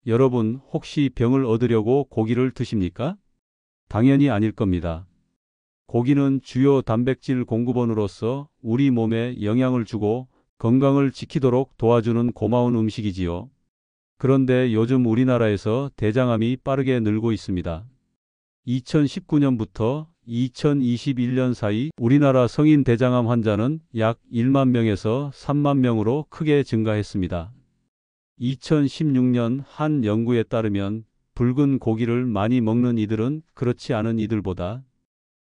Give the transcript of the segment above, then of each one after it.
여러분, 혹시 병을 얻으려고 고기를 드십니까? 당연히 아닐 겁니다. 고기는 주요 단백질 공급원으로서 우리 몸에 영양을 주고 건강을 지키도록 도와주는 고마운 음식이지요. 그런데 요즘 우리나라에서 대장암이 빠르게 늘고 있습니다. 2019년부터 2021년 사이 우리나라 성인 대장암 환자는 약 1만 명에서 3만 명으로 크게 증가했습니다. 2016년 한 연구에 따르면 붉은 고기를 많이 먹는 이들은 그렇지 않은 이들보다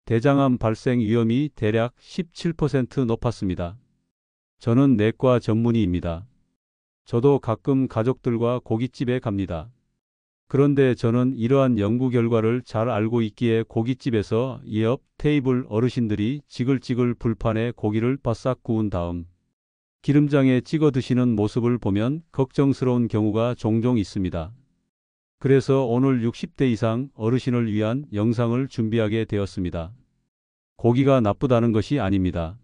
대장암 발생 위험이 대략 17% 높았습니다. 저는 내과 전문의입니다. 저도 가끔 가족들과 고깃집에 갑니다. 그런데 저는 이러한 연구 결과를 잘 알고 있기에 고깃집에서 옆 테이블 어르신들이 지글지글 불판에 고기를 바싹 구운 다음 기름장에 찍어 드시는 모습을 보면 걱정스러운 경우가 종종 있습니다. 그래서 오늘 60대 이상 어르신을 위한 영상을 준비하게 되었습니다. 고기가 나쁘다는 것이 아닙니다.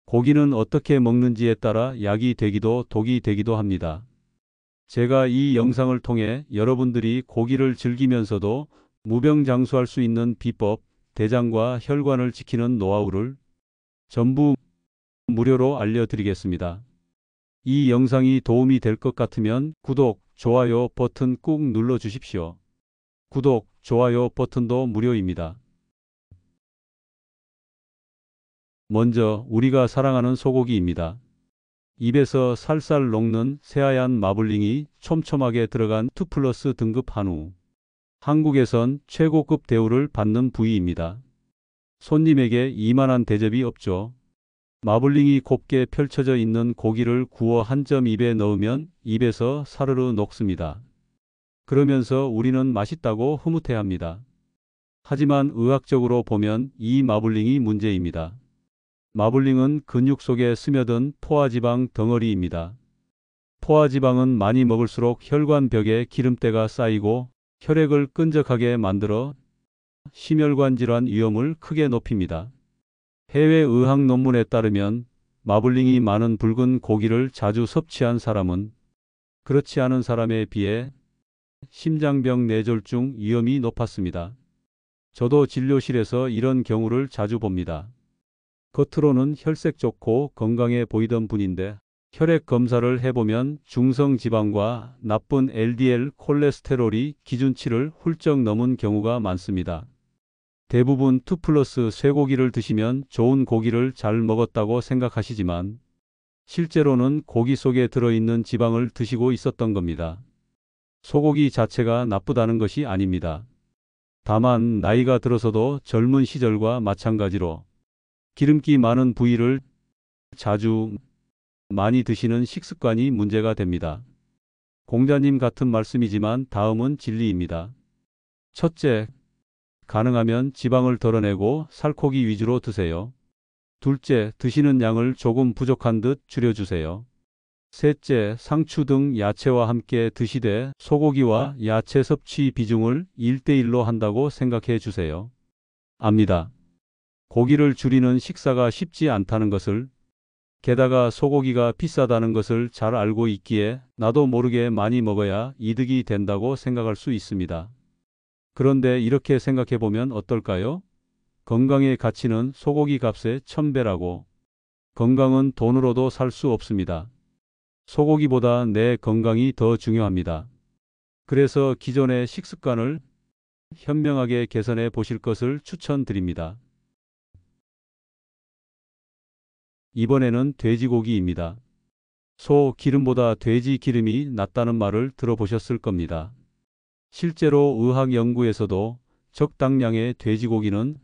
고기는 어떻게 먹는지에 따라 약이 되기도 독이 되기도 합니다. 제가 이 영상을 통해 여러분들이 고기를 즐기면서도 무병장수할 수 있는 비법, 대장과 혈관을 지키는 노하우를 전부 무료로 알려드리겠습니다. 이 영상이 도움이 될 것 같으면 구독, 좋아요 버튼 꾹 눌러 주십시오. 구독, 좋아요 버튼도 무료입니다. 먼저 우리가 사랑하는 소고기입니다. 입에서 살살 녹는 새하얀 마블링이 촘촘하게 들어간 2플러스 등급 한우. 한국에선 최고급 대우를 받는 부위입니다. 손님에게 이만한 대접이 없죠. 마블링이 곱게 펼쳐져 있는 고기를 구워 한 점 입에 넣으면 입에서 사르르 녹습니다. 그러면서 우리는 맛있다고 흐뭇해합니다. 하지만 의학적으로 보면 이 마블링이 문제입니다. 마블링은 근육 속에 스며든 포화지방 덩어리입니다. 포화지방은 많이 먹을수록 혈관벽에 기름때가 쌓이고 혈액을 끈적하게 만들어 심혈관 질환 위험을 크게 높입니다. 해외 의학 논문에 따르면 마블링이 많은 붉은 고기를 자주 섭취한 사람은 그렇지 않은 사람에 비해 심장병 뇌졸중 위험이 높았습니다. 저도 진료실에서 이런 경우를 자주 봅니다. 겉으로는 혈색 좋고 건강해 보이던 분인데 혈액 검사를 해보면 중성지방과 나쁜 LDL 콜레스테롤이 기준치를 훌쩍 넘은 경우가 많습니다. 대부분 2플러스 쇠고기를 드시면 좋은 고기를 잘 먹었다고 생각하시지만 실제로는 고기 속에 들어있는 지방을 드시고 있었던 겁니다. 소고기 자체가 나쁘다는 것이 아닙니다. 다만 나이가 들어서도 젊은 시절과 마찬가지로 기름기 많은 부위를 자주 많이 드시는 식습관이 문제가 됩니다. 공자님 같은 말씀이지만 다음은 진리입니다. 첫째, 가능하면 지방을 덜어내고 살코기 위주로 드세요. 둘째, 드시는 양을 조금 부족한 듯 줄여주세요. 셋째, 상추 등 야채와 함께 드시되 소고기와 야채 섭취 비중을 1대1로 한다고 생각해 주세요. 압니다. 고기를 줄이는 식사가 쉽지 않다는 것을, 게다가 소고기가 비싸다는 것을 잘 알고 있기에 나도 모르게 많이 먹어야 이득이 된다고 생각할 수 있습니다. 그런데 이렇게 생각해 보면 어떨까요? 건강의 가치는 소고기 값의 1000배라고. 건강은 돈으로도 살 수 없습니다. 소고기보다 내 건강이 더 중요합니다. 그래서 기존의 식습관을 현명하게 개선해 보실 것을 추천드립니다. 이번에는 돼지고기입니다. 소 기름보다 돼지 기름이 낫다는 말을 들어보셨을 겁니다. 실제로 의학 연구에서도 적당량의 돼지고기는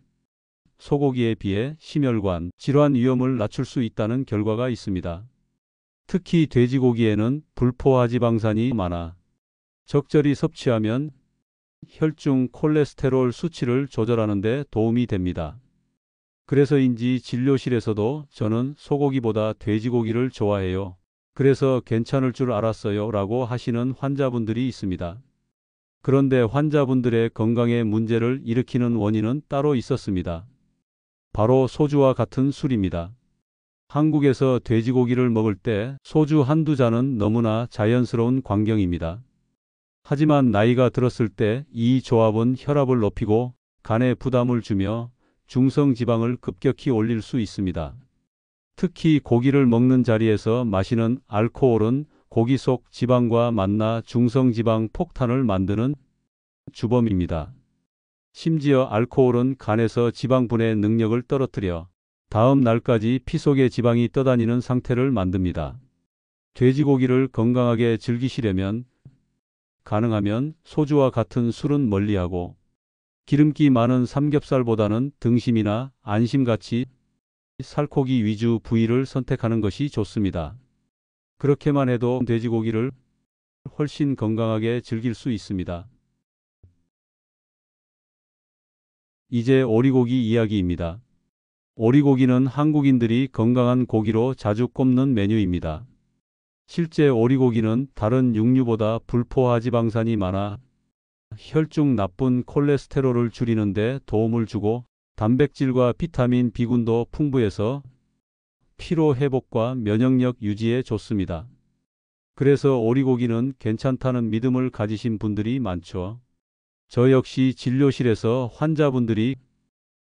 소고기에 비해 심혈관 질환 위험을 낮출 수 있다는 결과가 있습니다. 특히 돼지고기에는 불포화지방산이 많아 적절히 섭취하면 혈중 콜레스테롤 수치를 조절하는 데 도움이 됩니다. 그래서인지 진료실에서도 저는 소고기보다 돼지고기를 좋아해요. 그래서 괜찮을 줄 알았어요 라고 하시는 환자분들이 있습니다. 그런데 환자분들의 건강에 문제를 일으키는 원인은 따로 있었습니다. 바로 소주와 같은 술입니다. 한국에서 돼지고기를 먹을 때 소주 한두 잔은 너무나 자연스러운 광경입니다. 하지만 나이가 들었을 때 이 조합은 혈압을 높이고 간에 부담을 주며 중성지방을 급격히 올릴 수 있습니다. 특히 고기를 먹는 자리에서 마시는 알코올은 고기 속 지방과 만나 중성지방 폭탄을 만드는 주범입니다. 심지어 알코올은 간에서 지방 분해 능력을 떨어뜨려 다음 날까지 피 속에 지방이 떠다니는 상태를 만듭니다. 돼지고기를 건강하게 즐기시려면 가능하면 소주와 같은 술은 멀리하고 기름기 많은 삼겹살보다는 등심이나 안심같이 살코기 위주 부위를 선택하는 것이 좋습니다. 그렇게만 해도 돼지고기를 훨씬 건강하게 즐길 수 있습니다. 이제 오리고기 이야기입니다. 오리고기는 한국인들이 건강한 고기로 자주 꼽는 메뉴입니다. 실제 오리고기는 다른 육류보다 불포화 지방산이 많아 혈중 나쁜 콜레스테롤을 줄이는 데 도움을 주고 단백질과 비타민 B군도 풍부해서 피로 회복과 면역력 유지에 좋습니다. 그래서 오리고기는 괜찮다는 믿음을 가지신 분들이 많죠. 저 역시 진료실에서 환자분들이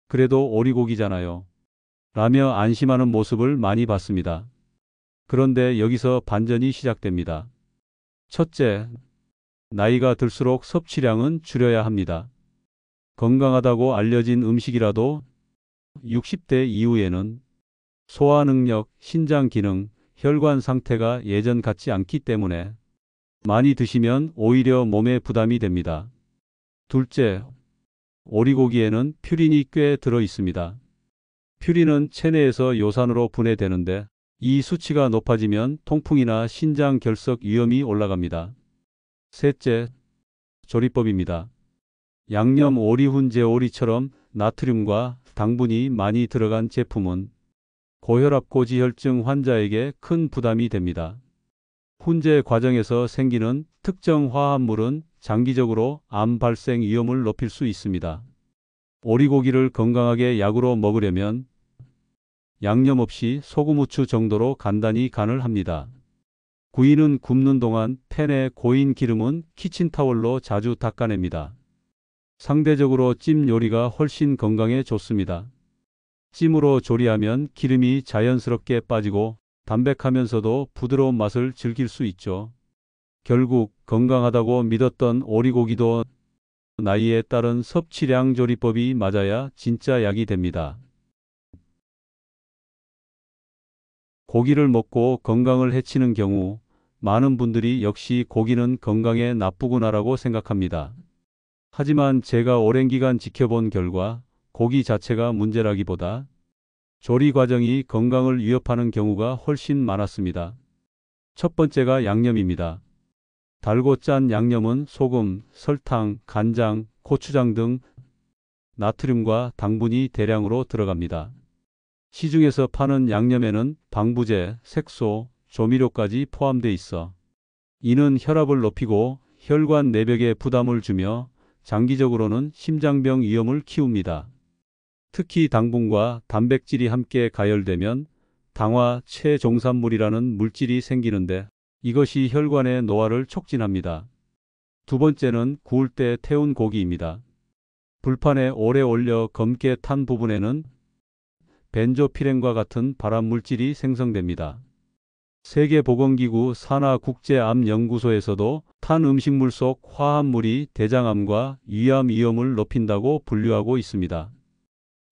그래도 오리고기잖아요 라며 안심하는 모습을 많이 봤습니다. 그런데 여기서 반전이 시작됩니다. 첫째, 나이가 들수록 섭취량은 줄여야 합니다. 건강하다고 알려진 음식이라도 60대 이후에는 소화 능력, 신장 기능, 혈관 상태가 예전 같지 않기 때문에 많이 드시면 오히려 몸에 부담이 됩니다. 둘째, 오리고기에는 퓨린이 꽤 들어 있습니다. 퓨린은 체내에서 요산으로 분해되는데 이 수치가 높아지면 통풍이나 신장 결석 위험이 올라갑니다. 셋째, 조리법입니다. 양념 오리, 훈제 오리처럼 나트륨과 당분이 많이 들어간 제품은 고혈압, 고지혈증 환자에게 큰 부담이 됩니다. 훈제 과정에서 생기는 특정 화합물은 장기적으로 암 발생 위험을 높일 수 있습니다. 오리고기를 건강하게 약으로 먹으려면 양념 없이 소금, 후추 정도로 간단히 간을 합니다. 구이는 굽는 동안 팬에 고인 기름은 키친타월로 자주 닦아냅니다. 상대적으로 찜 요리가 훨씬 건강에 좋습니다. 찜으로 조리하면 기름이 자연스럽게 빠지고 담백하면서도 부드러운 맛을 즐길 수 있죠. 결국 건강하다고 믿었던 오리고기도 나이에 따른 섭취량 조리법이 맞아야 진짜 약이 됩니다. 고기를 먹고 건강을 해치는 경우 많은 분들이 역시 고기는 건강에 나쁘구나라고 생각합니다. 하지만 제가 오랜 기간 지켜본 결과 고기 자체가 문제라기보다 조리 과정이 건강을 위협하는 경우가 훨씬 많았습니다. 첫 번째가 양념입니다. 달고 짠 양념은 소금, 설탕, 간장, 고추장 등 나트륨과 당분이 대량으로 들어갑니다. 시중에서 파는 양념에는 방부제, 색소, 조미료까지 포함되어 있어 이는 혈압을 높이고 혈관 내벽에 부담을 주며 장기적으로는 심장병 위험을 키웁니다. 특히 당분과 단백질이 함께 가열되면 당화 체종산물이라는 물질이 생기는데 이것이 혈관의 노화를 촉진합니다. 두 번째는 구울 때 태운 고기입니다. 불판에 오래 올려 검게 탄 부분에는 벤조피렌과 같은 발암물질이 생성됩니다. 세계보건기구 산하국제암연구소에서도 탄 음식물 속 화합물이 대장암과 위암 위험을 높인다고 분류하고 있습니다.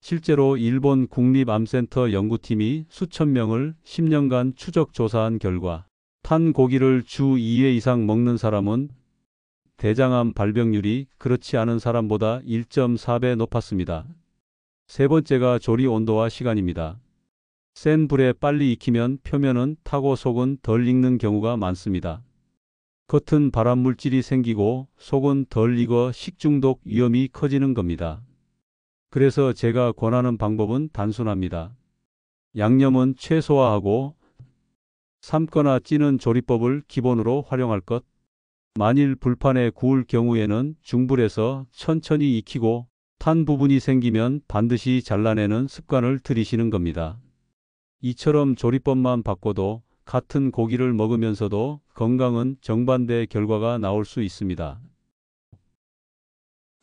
실제로 일본 국립암센터 연구팀이 수천 명을 10년간 추적 조사한 결과 탄 고기를 주 2회 이상 먹는 사람은 대장암 발병률이 그렇지 않은 사람보다 1.4배 높았습니다. 세 번째가 조리 온도와 시간입니다. 센 불에 빨리 익히면 표면은 타고 속은 덜 익는 경우가 많습니다. 겉은 발암물질이 생기고 속은 덜 익어 식중독 위험이 커지는 겁니다. 그래서 제가 권하는 방법은 단순합니다. 양념은 최소화하고 삶거나 찌는 조리법을 기본으로 활용할 것. 만일 불판에 구울 경우에는 중불에서 천천히 익히고 탄 부분이 생기면 반드시 잘라내는 습관을 들이시는 겁니다. 이처럼 조리법만 바꿔도 같은 고기를 먹으면서도 건강은 정반대 결과가 나올 수 있습니다.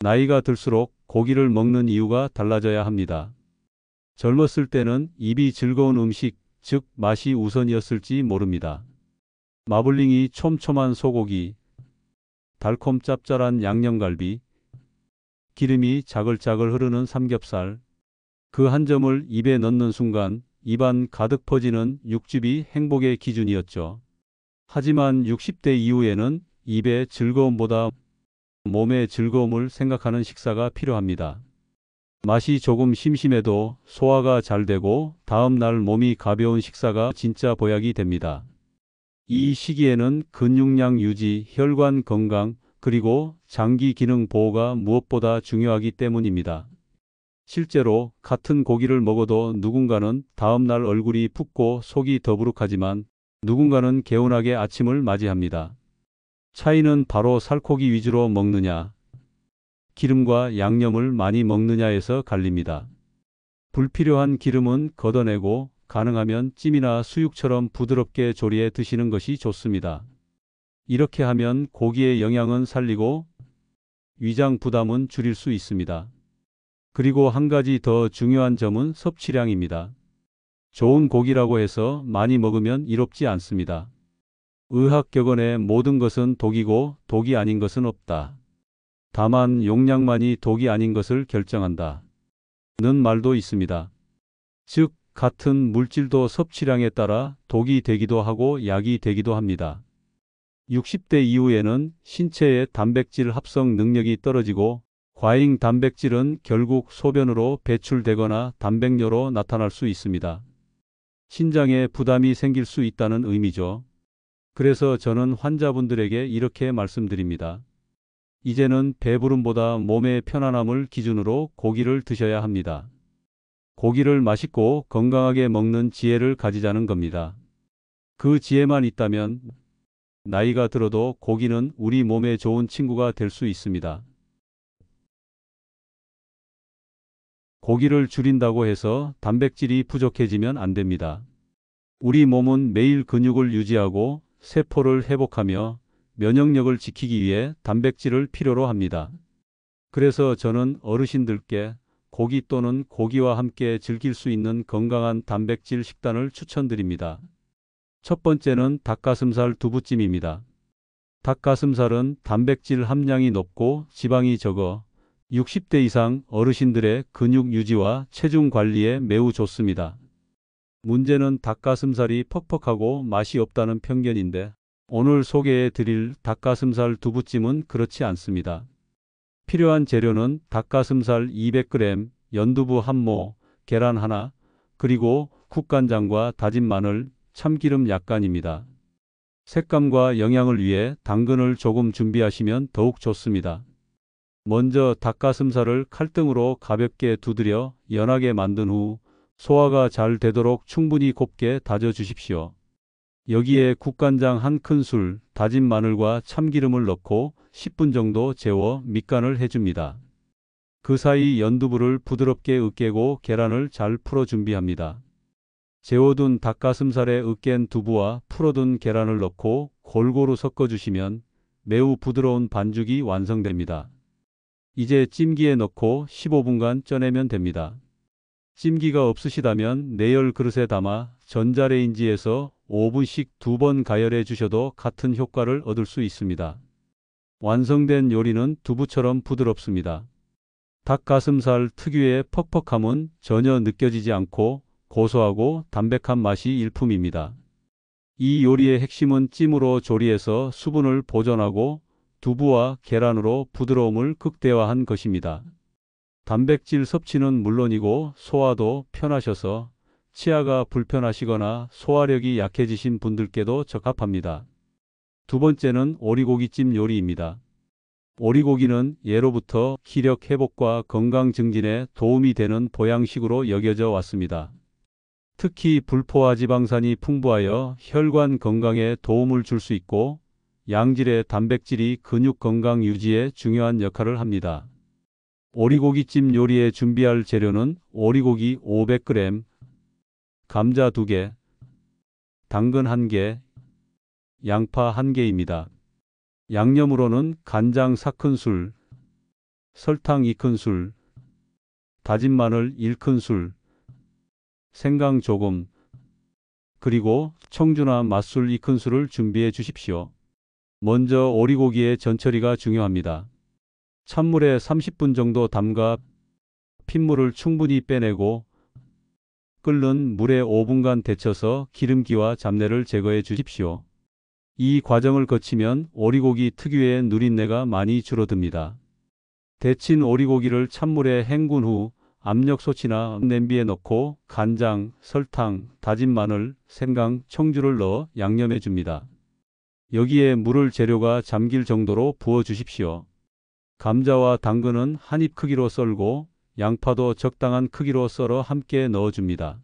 나이가 들수록 고기를 먹는 이유가 달라져야 합니다. 젊었을 때는 입이 즐거운 음식, 즉 맛이 우선이었을지 모릅니다. 마블링이 촘촘한 소고기, 달콤 짭짤한 양념갈비, 기름이 자글자글 흐르는 삼겹살, 그 한 점을 입에 넣는 순간 입안 가득 퍼지는 육즙이 행복의 기준이었죠. 하지만 60대 이후에는 입의 즐거움보다 몸의 즐거움을 생각하는 식사가 필요합니다. 맛이 조금 심심해도 소화가 잘 되고 다음 날 몸이 가벼운 식사가 진짜 보약이 됩니다. 이 시기에는 근육량 유지, 혈관 건강, 그리고 장기 기능 보호가 무엇보다 중요하기 때문입니다. 실제로 같은 고기를 먹어도 누군가는 다음 날 얼굴이 붓고 속이 더부룩하지만 누군가는 개운하게 아침을 맞이합니다. 차이는 바로 살코기 위주로 먹느냐, 기름과 양념을 많이 먹느냐에서 갈립니다. 불필요한 기름은 걷어내고 가능하면 찜이나 수육처럼 부드럽게 조리해 드시는 것이 좋습니다. 이렇게 하면 고기의 영양은 살리고 위장 부담은 줄일 수 있습니다. 그리고 한 가지 더 중요한 점은 섭취량입니다. 좋은 고기라고 해서 많이 먹으면 이롭지 않습니다. 의학격언에 모든 것은 독이고 독이 아닌 것은 없다. 다만 용량만이 독이 아닌 것을 결정한다. 는 말도 있습니다. 즉, 같은 물질도 섭취량에 따라 독이 되기도 하고 약이 되기도 합니다. 60대 이후에는 신체의 단백질 합성 능력이 떨어지고 과잉 단백질은 결국 소변으로 배출되거나 단백뇨로 나타날 수 있습니다. 신장에 부담이 생길 수 있다는 의미죠. 그래서 저는 환자분들에게 이렇게 말씀드립니다. 이제는 배부름보다 몸의 편안함을 기준으로 고기를 드셔야 합니다. 고기를 맛있고 건강하게 먹는 지혜를 가지자는 겁니다. 그 지혜만 있다면 나이가 들어도 고기는 우리 몸에 좋은 친구가 될 수 있습니다. 고기를 줄인다고 해서 단백질이 부족해지면 안 됩니다. 우리 몸은 매일 근육을 유지하고 세포를 회복하며 면역력을 지키기 위해 단백질을 필요로 합니다. 그래서 저는 어르신들께 고기 또는 고기와 함께 즐길 수 있는 건강한 단백질 식단을 추천드립니다. 첫 번째는 닭가슴살 두부찜입니다. 닭가슴살은 단백질 함량이 높고 지방이 적어 60대 이상 어르신들의 근육 유지와 체중 관리에 매우 좋습니다. 문제는 닭가슴살이 퍽퍽하고 맛이 없다는 편견인데 오늘 소개해 드릴 닭가슴살 두부찜은 그렇지 않습니다. 필요한 재료는 닭가슴살 200g, 연두부 1모, 계란 하나, 그리고 국간장과 다진 마늘, 참기름 약간입니다. 색감과 영양을 위해 당근을 조금 준비하시면 더욱 좋습니다. 먼저 닭가슴살을 칼등으로 가볍게 두드려 연하게 만든 후 소화가 잘 되도록 충분히 곱게 다져 주십시오. 여기에 국간장 1큰술, 다진 마늘과 참기름을 넣고 10분 정도 재워 밑간을 해줍니다. 그 사이 연두부를 부드럽게 으깨고 계란을 잘 풀어 준비합니다. 재워둔 닭가슴살에 으깬 두부와 풀어둔 계란을 넣고 골고루 섞어주시면 매우 부드러운 반죽이 완성됩니다. 이제 찜기에 넣고 15분간 쪄내면 됩니다. 찜기가 없으시다면 내열 그릇에 담아 전자레인지에서 5분씩 2번 가열해 주셔도 같은 효과를 얻을 수 있습니다. 완성된 요리는 두부처럼 부드럽습니다. 닭가슴살 특유의 퍽퍽함은 전혀 느껴지지 않고 고소하고 담백한 맛이 일품입니다. 이 요리의 핵심은 찜으로 조리해서 수분을 보존하고 두부와 계란으로 부드러움을 극대화한 것입니다. 단백질 섭취는 물론이고 소화도 편하셔서 치아가 불편하시거나 소화력이 약해지신 분들께도 적합합니다. 두 번째는 오리고기찜 요리입니다. 오리고기는 예로부터 기력 회복과 건강 증진에 도움이 되는 보양식으로 여겨져 왔습니다. 특히 불포화 지방산이 풍부하여 혈관 건강에 도움을 줄 수 있고 양질의 단백질이 근육 건강 유지에 중요한 역할을 합니다. 오리고기찜 요리에 준비할 재료는 오리고기 500g, 감자 2개, 당근 1개, 양파 1개입니다. 양념으로는 간장 4큰술, 설탕 2큰술, 다진 마늘 1큰술, 생강 조금, 그리고 청주나 맛술 2큰술을 준비해 주십시오. 먼저 오리고기의 전처리가 중요합니다. 찬물에 30분 정도 담가 핏물을 충분히 빼내고 끓는 물에 5분간 데쳐서 기름기와 잡내를 제거해 주십시오. 이 과정을 거치면 오리고기 특유의 누린내가 많이 줄어듭니다. 데친 오리고기를 찬물에 헹군 후 압력솥이나 냄비에 넣고 간장, 설탕, 다진 마늘, 생강, 청주를 넣어 양념해 줍니다. 여기에 물을 재료가 잠길 정도로 부어 주십시오. 감자와 당근은 한 입 크기로 썰고 양파도 적당한 크기로 썰어 함께 넣어줍니다.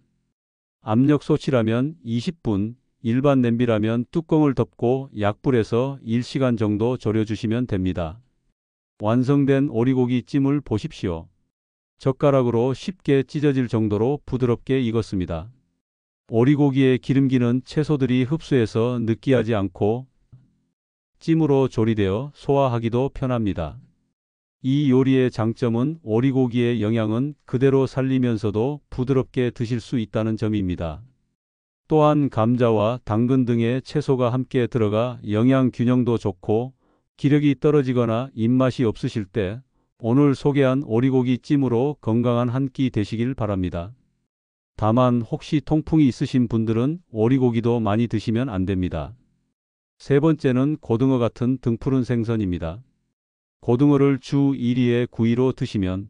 압력솥이라면 20분, 일반 냄비라면 뚜껑을 덮고 약불에서 1시간 정도 졸여주시면 됩니다. 완성된 오리고기 찜을 보십시오. 젓가락으로 쉽게 찢어질 정도로 부드럽게 익었습니다. 오리고기의 기름기는 채소들이 흡수해서 느끼하지 않고 찜으로 조리되어 소화하기도 편합니다. 이 요리의 장점은 오리고기의 영양은 그대로 살리면서도 부드럽게 드실 수 있다는 점입니다. 또한 감자와 당근 등의 채소가 함께 들어가 영양 균형도 좋고 기력이 떨어지거나 입맛이 없으실 때 오늘 소개한 오리고기 찜으로 건강한 한 끼 되시길 바랍니다. 다만 혹시 통풍이 있으신 분들은 오리고기도 많이 드시면 안 됩니다. 세 번째는 고등어 같은 등푸른 생선입니다. 고등어를 주 1위에 9위로 드시면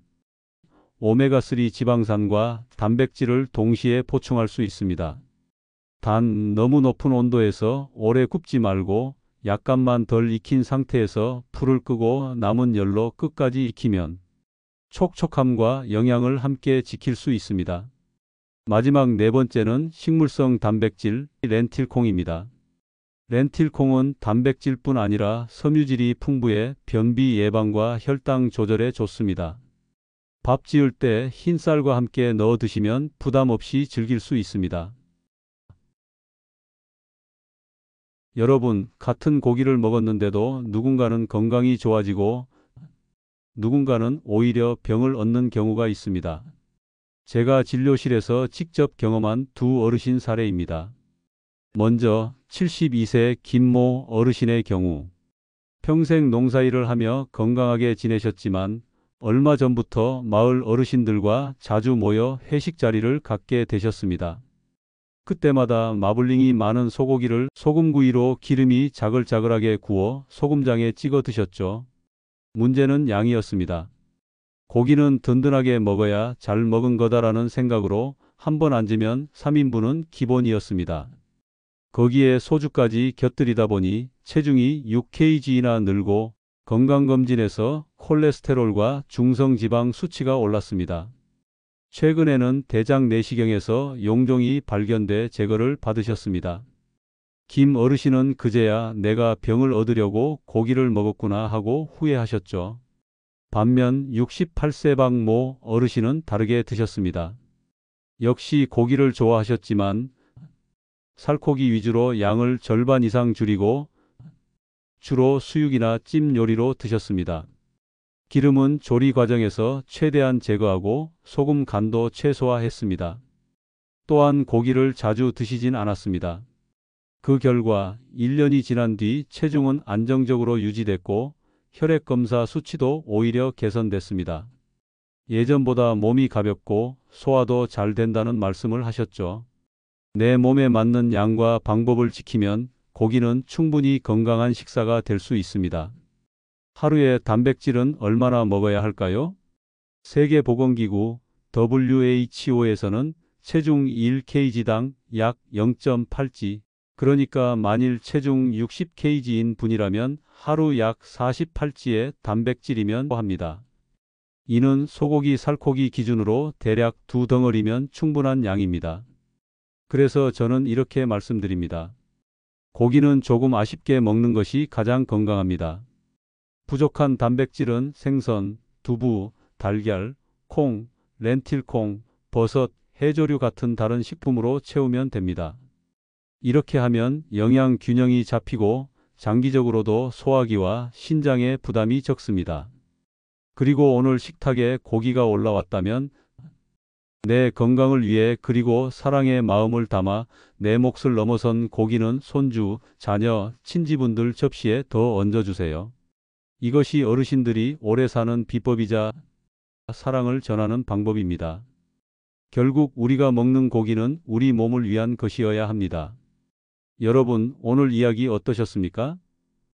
오메가3 지방산과 단백질을 동시에 보충할 수 있습니다. 단 너무 높은 온도에서 오래 굽지 말고 약간만 덜 익힌 상태에서 불을 끄고 남은 열로 끝까지 익히면 촉촉함과 영양을 함께 지킬 수 있습니다. 마지막 네 번째는 식물성 단백질 렌틸콩입니다. 렌틸콩은 단백질뿐 아니라 섬유질이 풍부해 변비 예방과 혈당 조절에 좋습니다. 밥 지을 때 흰쌀과 함께 넣어 드시면 부담 없이 즐길 수 있습니다. 여러분, 같은 고기를 먹었는데도 누군가는 건강이 좋아지고 누군가는 오히려 병을 얻는 경우가 있습니다. 제가 진료실에서 직접 경험한 두 어르신 사례입니다. 먼저 72세 김모 어르신의 경우 평생 농사일을 하며 건강하게 지내셨지만 얼마 전부터 마을 어르신들과 자주 모여 회식 자리를 갖게 되셨습니다. 그때마다 마블링이 많은 소고기를 소금구이로 기름이 자글자글하게 구워 소금장에 찍어 드셨죠. 문제는 양이었습니다. 고기는 든든하게 먹어야 잘 먹은 거다라는 생각으로 한 번 앉으면 3인분은 기본이었습니다. 거기에 소주까지 곁들이다 보니 체중이 6kg나 늘고 건강검진에서 콜레스테롤과 중성지방 수치가 올랐습니다. 최근에는 대장 내시경에서 용종이 발견돼 제거를 받으셨습니다. 김 어르신은 그제야 내가 병을 얻으려고 고기를 먹었구나 하고 후회하셨죠. 반면 68세 박모 어르신은 다르게 드셨습니다. 역시 고기를 좋아하셨지만 살코기 위주로 양을 절반 이상 줄이고 주로 수육이나 찜 요리로 드셨습니다. 기름은 조리 과정에서 최대한 제거하고 소금 간도 최소화했습니다. 또한 고기를 자주 드시진 않았습니다. 그 결과 1년이 지난 뒤 체중은 안정적으로 유지됐고 혈액검사 수치도 오히려 개선됐습니다. 예전보다 몸이 가볍고 소화도 잘 된다는 말씀을 하셨죠. 내 몸에 맞는 양과 방법을 지키면 고기는 충분히 건강한 식사가 될 수 있습니다. 하루에 단백질은 얼마나 먹어야 할까요? 세계보건기구 WHO에서는 체중 1kg당 약 0.8g, 그러니까 만일 체중 60kg인 분이라면 하루 약 48g의 단백질이면 합니다. 이는 소고기, 살코기 기준으로 대략 2덩어리면 충분한 양입니다. 그래서 저는 이렇게 말씀드립니다. 고기는 조금 아쉽게 먹는 것이 가장 건강합니다. 부족한 단백질은 생선, 두부, 달걀, 콩, 렌틸콩, 버섯, 해조류 같은 다른 식품으로 채우면 됩니다. 이렇게 하면 영양 균형이 잡히고 장기적으로도 소화기와 신장에 부담이 적습니다. 그리고 오늘 식탁에 고기가 올라왔다면 내 건강을 위해 그리고 사랑의 마음을 담아 내 몫을 넘어선 고기는 손주, 자녀, 친지분들 접시에 더 얹어주세요. 이것이 어르신들이 오래 사는 비법이자 사랑을 전하는 방법입니다. 결국 우리가 먹는 고기는 우리 몸을 위한 것이어야 합니다. 여러분, 오늘 이야기 어떠셨습니까?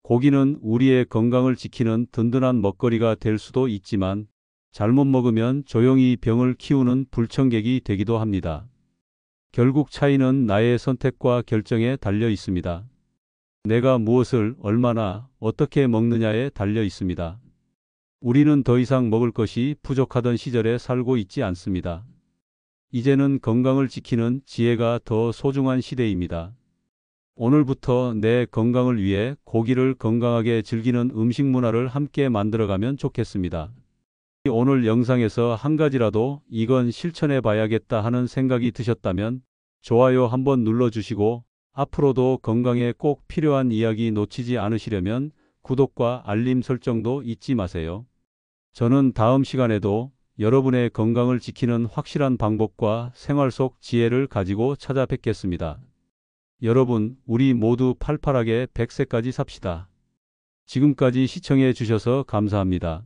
고기는 우리의 건강을 지키는 든든한 먹거리가 될 수도 있지만 잘못 먹으면 조용히 병을 키우는 불청객이 되기도 합니다. 결국 차이는 나의 선택과 결정에 달려 있습니다. 내가 무엇을 얼마나 어떻게 먹느냐에 달려 있습니다. 우리는 더 이상 먹을 것이 부족하던 시절에 살고 있지 않습니다. 이제는 건강을 지키는 지혜가 더 소중한 시대입니다. 오늘부터 내 건강을 위해 고기를 건강하게 즐기는 음식 문화를 함께 만들어가면 좋겠습니다. 오늘 영상에서 한 가지라도 이건 실천해 봐야겠다 하는 생각이 드셨다면 좋아요 한번 눌러주시고 앞으로도 건강에 꼭 필요한 이야기 놓치지 않으시려면 구독과 알림 설정도 잊지 마세요. 저는 다음 시간에도 여러분의 건강을 지키는 확실한 방법과 생활 속 지혜를 가지고 찾아뵙겠습니다. 여러분, 우리 모두 팔팔하게 100세까지 삽시다. 지금까지 시청해 주셔서 감사합니다.